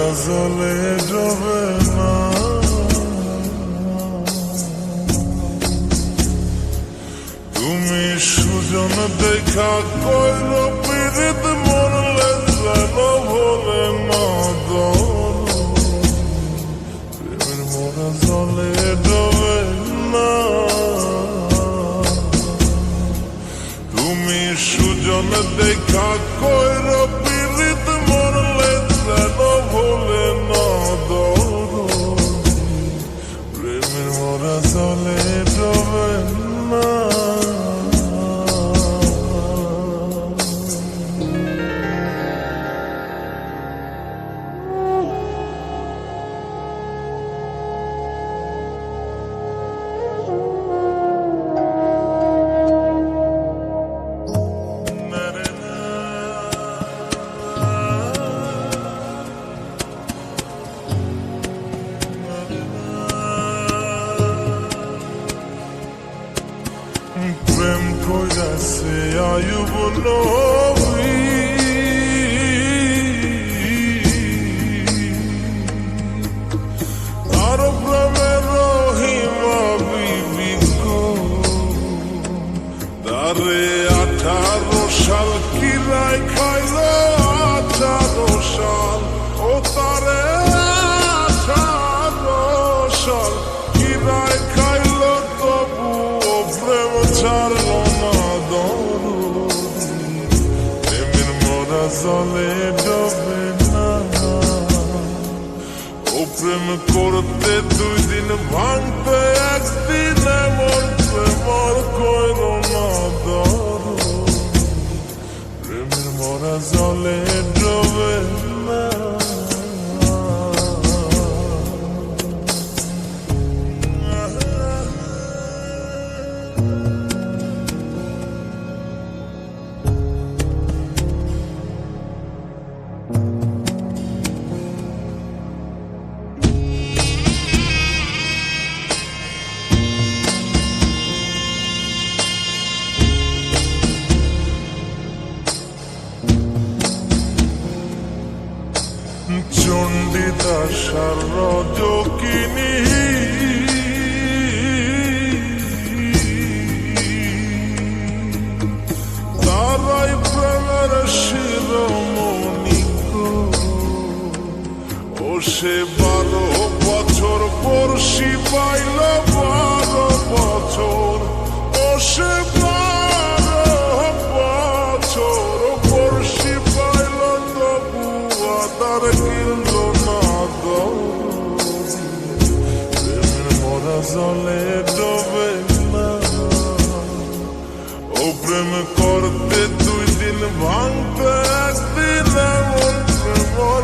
মরা জলে ডোবে না। তুমি সুজন দেখা কইল পীড়িত মরলে যেন ভোলে না প্রেমের মরা জলে ডোবে না। তুমি সুজন দেখা কইল পীড়িত মরলে যেন ভোলে না প্রেমের মরা জলে ডোবে না। প্রেম কইরাছে আয়ুব নবী, তার প্রেমে রহিমা বিবি গো, তারে 18 সাল কিরায় খাইল 18 সাল, ও তারে 18 সাল কিরায় খাইল তবু প্রেম ছাড়ল না প্রেমের মরা জলে ডোবে না। ও প্রেম করতে 2 দিন ভাঙতে 1 দিন এমন প্রেমর কইল না প্রেমের মরা জলে ডোবে না। চণ্ডীদাসার রজকিনী তারাই প্রেমের শিরোমণি গো, ও সে 12 বছর বর্ষি পাইল 12 বছর, ও সে 12 বছর বর্ষি পাইল তবু আদার কিনল না প্রেমের মরা জলে ডোবে না। ও প্রেম করতে 2 দিন ভাঙতে 1 দিন এমন প্রেমর